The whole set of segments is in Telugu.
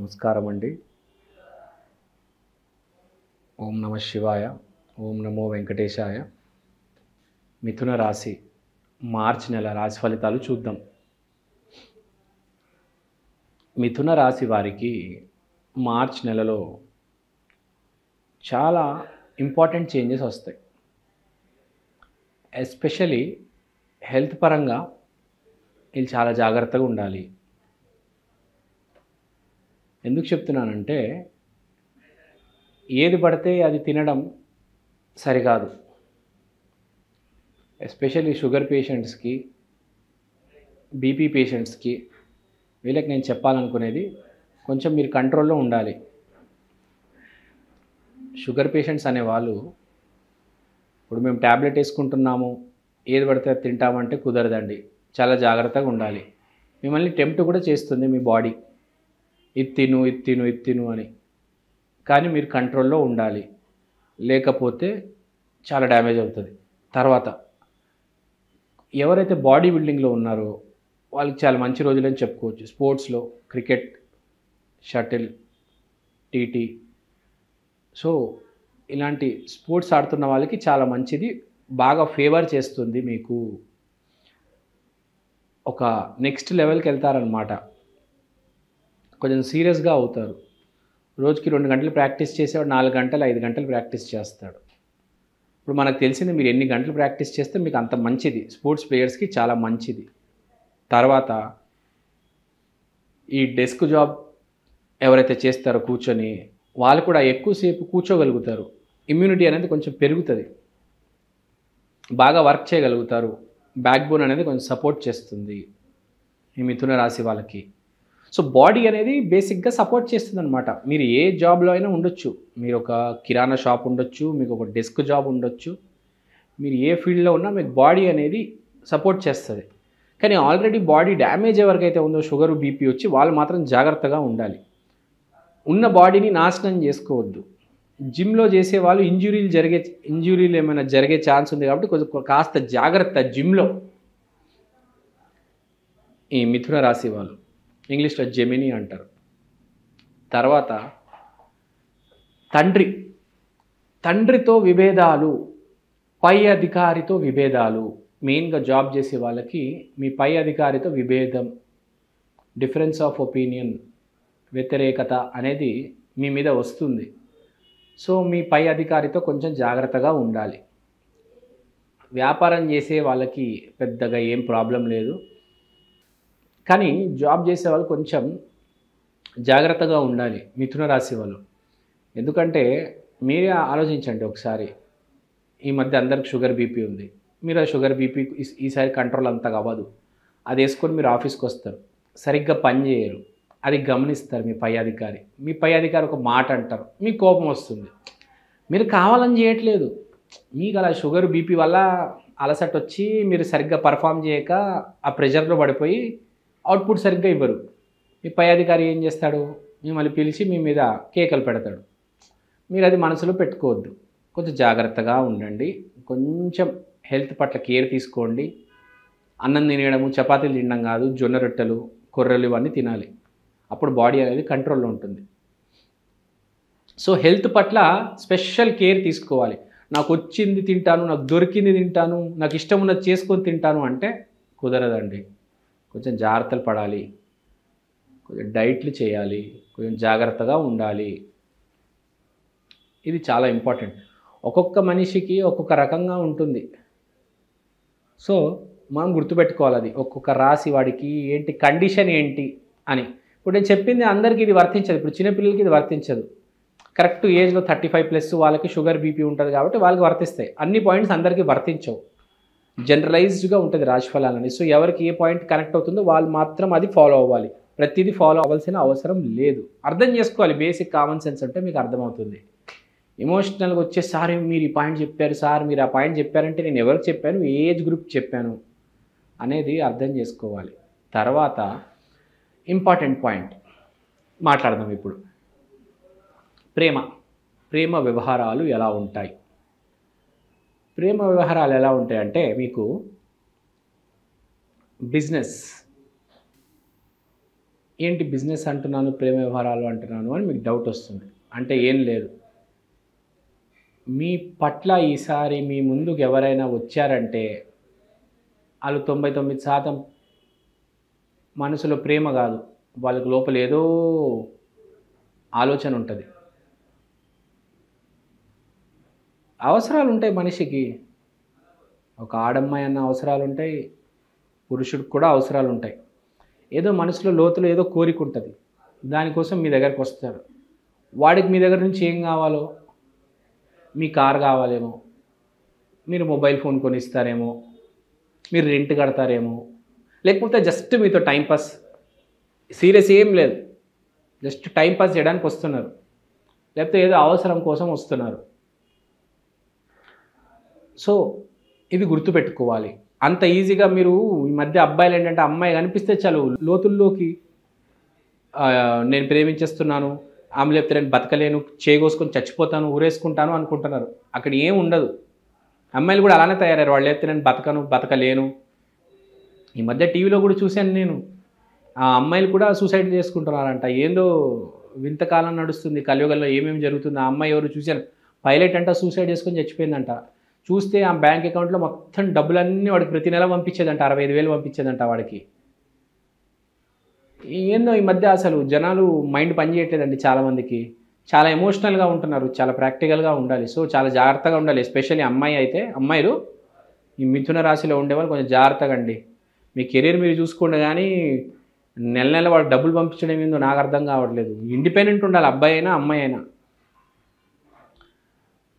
నమస్కారం అండి. ఓం నమ శివాయ. ఓం నమో వెంకటేశాయ. మిథున రాశి మార్చి నెల రాశి ఫలితాలు చూద్దాం. మిథున రాశి వారికి మార్చి నెలలో చాలా ఇంపార్టెంట్ చేంజెస్ వస్తాయి. ఎస్పెషలీ హెల్త్ పరంగా వీళ్ళు చాలా జాగ్రత్తగా ఉండాలి. ఎందుకు చెప్తున్నానంటే ఏది పడితే అది తినడం సరికాదు. ఎస్పెషల్లీ షుగర్ పేషెంట్స్కి, బీపీ పేషెంట్స్కి వీళ్ళకి నేను చెప్పాలనుకునేది కొంచెం మీరు కంట్రోల్లో ఉండాలి. షుగర్ పేషెంట్స్ అనేవాళ్ళు ఇప్పుడు మేము ట్యాబ్లెట్ వేసుకుంటున్నాము, ఏది పడితే అది తింటామంటే కుదరదండి. చాలా జాగ్రత్తగా ఉండాలి. మిమ్మల్ని టెంప్ట్ కూడా చేస్తుంది మీ బాడీ, ఇది తిను ఇది తిను ఇది తిను అని. కానీ మీరు కంట్రోల్లో ఉండాలి, లేకపోతే చాలా డ్యామేజ్ అవుతుంది. తర్వాత ఎవరైతే బాడీ బిల్డింగ్లో ఉన్నారో వాళ్ళకి చాలా మంచి రోజులని చెప్పుకోవచ్చు. స్పోర్ట్స్లో క్రికెట్, షటిల్, టీటీ, సో ఇలాంటి స్పోర్ట్స్ ఆడుతున్న వాళ్ళకి చాలా మంచిది, బాగా ఫేవర్ చేస్తుంది. మీకు ఒక నెక్స్ట్ లెవెల్కి వెళ్తారనమాట. కొంచెం సీరియస్గా అవుతారు. రోజుకి 2 గంటలు ప్రాక్టీస్ చేసేవాడు 4 గంటలు 5 గంటలు ప్రాక్టీస్ చేస్తాడు. ఇప్పుడు మనకు తెలిసింది మీరు ఎన్ని గంటలు ప్రాక్టీస్ చేస్తే మీకు అంత మంచిది. స్పోర్ట్స్ ప్లేయర్స్కి చాలా మంచిది. తర్వాత ఈ డెస్క్ జాబ్ ఎవరైతే చేస్తారో కూర్చొని, వాళ్ళు కూడా ఎక్కువసేపు కూర్చోగలుగుతారు. ఇమ్యూనిటీ అనేది కొంచెం పెరుగుతుంది, బాగా వర్క్ చేయగలుగుతారు. బ్యాక్ బోన్ అనేది కొంచెం సపోర్ట్ చేస్తుంది ఈ మిథున రాశి వాళ్ళకి. సో బాడీ అనేది బేసిక్గా సపోర్ట్ చేస్తుంది అనమాట. మీరు ఏ జాబ్లో అయినా ఉండొచ్చు. మీరు ఒక కిరాణా షాప్ ఉండొచ్చు, మీకు ఒక డెస్క్ జాబ్ ఉండొచ్చు, మీరు ఏ ఫీల్డ్లో ఉన్నా మీకు బాడీ అనేది సపోర్ట్ చేస్తుంది. కానీ ఆల్రెడీ బాడీ డ్యామేజ్ ఎవరికైతే ఉందో షుగర్ బీపీ వచ్చి వాళ్ళు మాత్రం జాగ్రత్తగా ఉండాలి. ఉన్న బాడీని నాశనం చేసుకోవద్దు. జిమ్లో చేసే వాళ్ళు ఇంజురీలు ఏమైనా జరిగే ఛాన్స్ ఉంది కాబట్టి కొంచెం కాస్త జాగ్రత్త జిమ్లో. ఈ మిథున రాశి వాళ్ళు ఇంగ్లీష్లో జెమిని అంటారు. తర్వాత తండ్రితో విభేదాలు, పై అధికారితో విభేదాలు. మెయిన్గా జాబ్ చేసే వాళ్ళకి మీ పై అధికారితో విభేదం, డిఫరెన్స్ ఆఫ్ ఒపీనియన్, వ్యతిరేకత అనేది మీ మీద వస్తుంది. సో మీ పై అధికారితో కొంచెం జాగ్రత్తగా ఉండాలి. వ్యాపారం చేసే వాళ్ళకి పెద్దగా ఏం ప్రాబ్లం లేదు, కానీ జాబ్ చేసే వాళ్ళు కొంచెం జాగ్రత్తగా ఉండాలి మిథున రాశి వాళ్ళు. ఎందుకంటే మీరే ఆలోచించండి ఒకసారి, ఈ మధ్య అందరికి షుగర్ బీపీ ఉంది. మీరు ఆ షుగర్ బీపీ ఈసారి కంట్రోల్ అంతగా అవ్వదు. అది వేసుకొని మీరు ఆఫీస్కి వస్తారు, సరిగ్గా పని చేయరు. అది గమనిస్తారు మీ పై అధికారి. మీ పై అధికారి ఒక మాట అంటారు, మీకు కోపం వస్తుంది. మీరు కావాలని చేయట్లేదు, మీకు అలా షుగర్ బీపీ వల్ల అలసట వచ్చి మీరు సరిగ్గా పర్ఫామ్ చేయక ఆ ప్రెషర్లో పడిపోయి అవుట్పుట్ సరిగ్గా ఇవ్వరు. మీ పై అధికారి ఏం చేస్తాడు, మిమ్మల్ని పిలిచి మీ మీద కేకలు పెడతాడు. మీరు అది మనసులో పెట్టుకోవద్దు, కొంచెం జాగ్రత్తగా ఉండండి. కొంచెం హెల్త్ పట్ల కేర్ తీసుకోండి. అన్నం తినడము, చపాతీలు తినడం కాదు, జొన్న రొట్టెలు, కొర్రలు ఇవన్నీ తినాలి. అప్పుడు బాడీ అనేది కంట్రోల్లో ఉంటుంది. సో హెల్త్ పట్ల స్పెషల్ కేర్ తీసుకోవాలి. నాకు వచ్చింది తింటాను, నాకు దొరికింది తింటాను, నాకు ఇష్టం ఉన్నది చేసుకొని తింటాను అంటే కుదరదండి. కొంచెం జాగ్రత్తలు పడాలి, కొంచెం డైట్లు చేయాలి, కొంచెం జాగ్రత్తగా ఉండాలి. ఇది చాలా ఇంపార్టెంట్. ఒక్కొక్క మనిషికి ఒక్కొక్క రకంగా ఉంటుంది. సో మనం గుర్తుపెట్టుకోవాలి, అది ఒక్కొక్క రాశి వాడికి ఏంటి కండిషన్ ఏంటి అని. ఇప్పుడు నేను చెప్పింది అందరికీ ఇది వర్తించదు. ఇప్పుడు చిన్నపిల్లలకి ఇది వర్తించదు. కరెక్ట్ ఏజ్లో 35+ వాళ్ళకి షుగర్ బీపీ ఉంటుంది కాబట్టి వాళ్ళకి వర్తిస్తాయి. అన్ని పాయింట్స్ అందరికీ వర్తించవు, జనరలైజ్డ్గా ఉంటుంది రాశిఫలాలని. సో ఎవరికి ఏ పాయింట్ కనెక్ట్ అవుతుందో వాళ్ళు మాత్రం అది ఫాలో అవ్వాలి. ప్రతిదీ ఫాలో అవ్వాల్సిన అవసరం లేదు. అర్థం చేసుకోవాలి, బేసిక్ కామన్ సెన్స్ అంటే మీకు అర్థమవుతుంది. ఎమోషనల్గా వచ్చే సార్ మీరు ఈ పాయింట్ చెప్పారు, సార్ మీరు ఆ పాయింట్ చెప్పారంటే నేను ఎవరికి చెప్పాను, ఏ ఏజ్ గ్రూప్ చెప్పాను అనేది అర్థం చేసుకోవాలి. తర్వాత ఇంపార్టెంట్ పాయింట్ మాట్లాడదాం ఇప్పుడు. ప్రేమ వ్యవహారాలు ఎలా ఉంటాయి? ప్రేమ వ్యవహారాలు ఎలా ఉంటాయంటే మీకు బిజినెస్, ఏంటి బిజినెస్ అంటున్నాను, ప్రేమ వ్యవహారాలు అంటున్నాను అని మీకు డౌట్ వస్తుంది. అంటే ఏం లేదు, మీ పట్ల ఈసారి మీ ముందుకు ఎవరైనా వచ్చారంటే వాళ్ళు 99% మనసులో ప్రేమ కాదు, వాళ్ళకి లోపల ఏదో ఆలోచన ఉంటుంది. అవసరాలు ఉంటాయి మనిషికి, ఒక ఆడమ్మాయి అన్న అవసరాలు ఉంటాయి, పురుషుడికి కూడా అవసరాలు ఉంటాయి. ఏదో మనసులో లోతులో ఏదో కోరిక ఉంటుంది, దానికోసం మీ దగ్గరకు వస్తారు. వాడికి మీ దగ్గర నుంచి ఏం కావాలో, మీ కార్ కావాలేమో, మీరు మొబైల్ ఫోన్ కొనిస్తారేమో, మీరు రెంట్ కడతారేమో, లేకపోతే జస్ట్ మీతో టైంపాస్, సీరియస్ ఏం లేదు, జస్ట్ టైంపాస్ చేయడానికి వస్తున్నారు, లేకపోతే ఏదో అవసరం కోసం వస్తున్నారు. సో ఇది గుర్తుపెట్టుకోవాలి. అంత ఈజీగా మీరు ఈ మధ్య అబ్బాయిలు ఏంటంటే అమ్మాయి కనిపిస్తే చాలు లోతుల్లోకి నేను ప్రేమించేస్తున్నాను, ఆమె లేకపోతే నేను బతకలేను, చేగోసుకొని చచ్చిపోతాను, ఊరేసుకుంటాను అనుకుంటున్నారు. అక్కడ ఏం ఉండదు. అమ్మాయిలు కూడా అలానే తయారయ్యారు. వాళ్ళు లేకపోతే నేను బతకలేను. ఈ మధ్య టీవీలో కూడా చూశాను నేను, ఆ అమ్మాయిలు కూడా సూసైడ్ చేసుకుంటున్నారంట. ఏందో వింతకాలం నడుస్తుంది కలియుగంలో, ఏమేమి జరుగుతుంది. ఆ అమ్మాయి ఎవరు చూశాను, పైలట్ అంట సూసైడ్ చేసుకొని చచ్చిపోయిందంట. చూస్తే ఆ బ్యాంక్ అకౌంట్లో మొత్తం డబ్బులన్నీ వాడికి ప్రతి నెల పంపించేదంట, 65,000 పంపించేదంట వాడికి. ఏందో ఈ మధ్య అసలు జనాలు మైండ్ పనిచేయట్లేదండి చాలామందికి. చాలా ఎమోషనల్గా ఉంటున్నారు, చాలా ప్రాక్టికల్గా ఉండాలి. సో చాలా జాగ్రత్తగా ఉండాలి. ఎస్పెషల్లీ అమ్మాయిలు ఈ మిథున రాశిలో ఉండేవాళ్ళు కొంచెం జాగ్రత్తగా అండి. మీ కెరీర్ మీరు చూసుకోండి, కానీ నెల నెల వాడు డబ్బులు పంపించడం ఏందో నాకు అర్థం కావట్లేదు. ఇండిపెండెంట్ ఉండాలి, అబ్బాయి అయినా అమ్మాయి అయినా.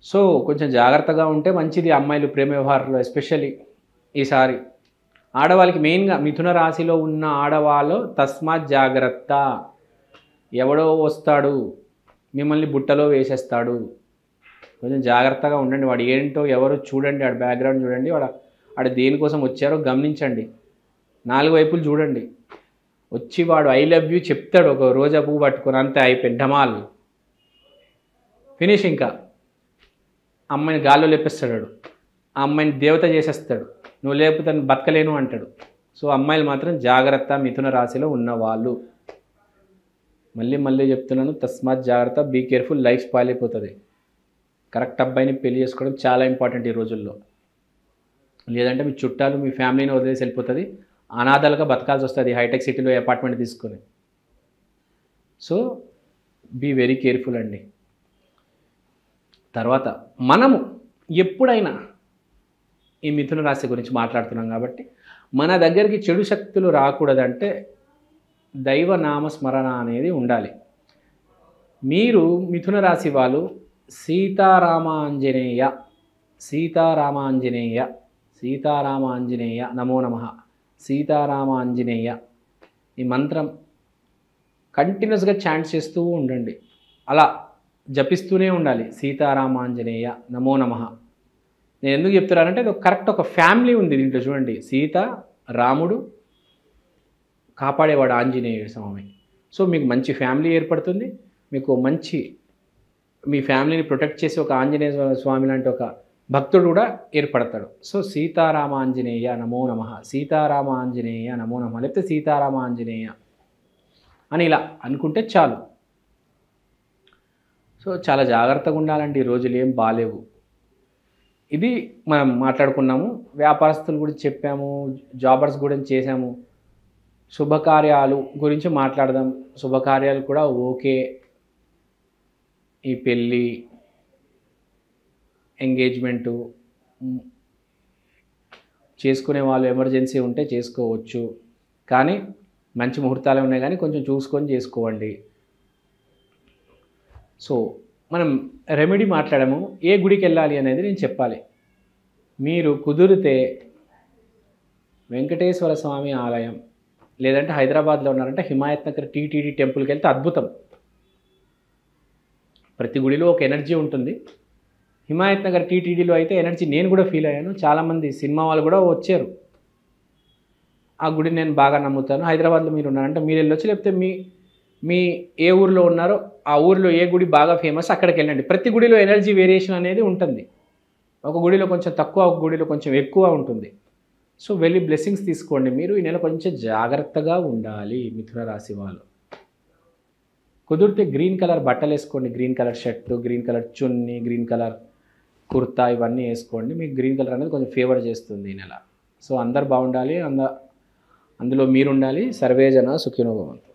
సో కొంచెం జాగ్రత్తగా ఉంటే మంచిది అమ్మాయిలు ప్రేమ వ్యవహారంలో. ఎస్పెషల్లీ ఈసారి ఆడవాళ్ళకి మెయిన్గా మిథున రాశిలో ఉన్న ఆడవాళ్ళు తస్మాత్ జాగ్రత్త. ఎవడో వస్తాడు మిమ్మల్ని బుట్టలో వేసేస్తాడు, కొంచెం జాగ్రత్తగా ఉండండి. వాడు ఏంటో ఎవరో చూడండి, వాడి బ్యాక్గ్రౌండ్ చూడండి, వాడు దేనికోసం వచ్చారో గమనించండి, 4 వైపులు చూడండి. వచ్చి వాడు ఐ లవ్ యూ చెప్తాడు, ఒక రోజా పువ్వు పట్టుకొని, అంతే అయిపోయింది, ఢమాల్ ఫినిష్. ఇంకా అమ్మాయిని గాల్లో లేపిస్తాడు, ఆ అమ్మాయిని దేవత చేసేస్తాడు, నువ్వు లేకపోతే బతకలేను అంటాడు. సో అమ్మాయిలు మాత్రం జాగ్రత్త, మిథున రాశిలో ఉన్నవాళ్ళు. మళ్ళీ చెప్తున్నాను, తస్మాత్ జాగ్రత్త, బీ కేర్ఫుల్, లైఫ్ స్పాయిల్ అయిపోతుంది. కరెక్ట్ అబ్బాయిని పెళ్లి చేసుకోవడం చాలా ఇంపార్టెంట్ ఈ రోజుల్లో. లేదంటే మీ చుట్టాలు మీ ఫ్యామిలీని వదిలేసి వెళ్ళిపోతుంది, అనాథలుగా బతకాల్సి వస్తుంది హైటెక్ సిటీలో అపార్ట్మెంట్ తీసుకొని. సో బీ వెరీ కేర్ఫుల్ అండి. తర్వాత మనము ఎప్పుడైనా ఈ మిథున రాశి గురించి మాట్లాడుతున్నాం కాబట్టి మన దగ్గరికి చెడు శక్తులు రాకూడదంటే దైవనామ స్మరణ అనేది ఉండాలి. మీరు మిథున రాశి వాళ్ళు సీతారామాంజనేయ నమో నమః, సీతారామాంజనేయ ఈ మంత్రం కంటిన్యూస్గా చాంట్ చేస్తూ ఉండండి. అలా జపిస్తూనే ఉండాలి, సీతారామాంజనేయ నమో నమః. నేను ఎందుకు చెప్తున్నానంటే ఇది కరెక్ట్ ఒక ఫ్యామిలీ ఉంది దీంట్లో. చూడండి, సీత, రాముడు, కాపాడేవాడు ఆంజనేయ స్వామి. సో మీకు మంచి ఫ్యామిలీ ఏర్పడుతుంది, మీకు మంచి మీ ఫ్యామిలీని ప్రొటెక్ట్ చేసి ఒక ఆంజనేయ స్వామి లాంటి ఒక భక్తుడు కూడా ఏర్పడతాడు. సో సీతారామాంజనేయ నమో నమః, సీతారామాంజనేయ నమో నమః, లేకపోతే సీతారామాంజనేయ అని ఇలా అనుకుంటే చాలు. సో చాలా జాగ్రత్తగా ఉండాలండి, ఈ రోజులు ఏం బాలేవు. ఇది మనం మాట్లాడుకున్నాము. వ్యాపారస్తుల గురించి చెప్పాము, జాబర్స్ గురించి చేసాము. శుభకార్యాలు గురించి మాట్లాడదాం. శుభకార్యాలు కూడా ఓకే, ఈ పెళ్ళి, ఎంగేజ్మెంటు చేసుకునే వాళ్ళు ఎమర్జెన్సీ ఉంటే చేసుకోవచ్చు, కానీ మంచి ముహూర్తాలు ఉన్నాయి, కానీ కొంచెం చూసుకొని చేసుకోండి. సో మనం రెమెడీ మాట్లాడాము, ఏ గుడికి వెళ్ళాలి అనేది నేను చెప్పాలి. మీరు కుదిరితే వెంకటేశ్వర స్వామి ఆలయం, లేదంటే హైదరాబాద్లో ఉన్నారంటే హిమాయత్ నగర్ టీటీడీ టెంపుల్కి వెళ్తే అద్భుతం. ప్రతి గుడిలో ఒక ఎనర్జీ ఉంటుంది. హిమాయత్ నగర్ టీటీడీలో అయితే ఎనర్జీ నేను కూడా ఫీల్ అయ్యాను. చాలామంది సినిమా వాళ్ళు కూడా వచ్చారు. ఆ గుడిని నేను బాగా నమ్ముతాను. హైదరాబాద్లో మీరు ఉన్నారంటే మీరు వెళ్ళొచ్చు, లేకపోతే మీ ఏ ఊరిలో ఉన్నారో ఆ ఊరిలో ఏ గుడి బాగా ఫేమస్ అక్కడికి వెళ్ళండి. ప్రతి గుడిలో ఎనర్జీ వేరియేషన్ అనేది ఉంటుంది. ఒక గుడిలో కొంచెం తక్కువ, ఒక గుడిలో కొంచెం ఎక్కువ ఉంటుంది. సో వెళ్ళి బ్లెస్సింగ్స్ తీసుకోండి. మీరు ఈ నెల కొంచెం జాగ్రత్తగా ఉండాలి మిథున రాశి వాళ్ళు. కుదిరితే గ్రీన్ కలర్ బట్టలు వేసుకోండి. Green colour shirt, green colour చున్నీ, గ్రీన్ కలర్ కుర్తా ఇవన్నీ వేసుకోండి. మీకు గ్రీన్ కలర్ అనేది కొంచెం ఫేవర్ చేస్తుంది ఈ నెల. సో అందరు బాగుండాలి, అందులో మీరు ఉండాలి. సర్వే జన సుఖినో భవంతు.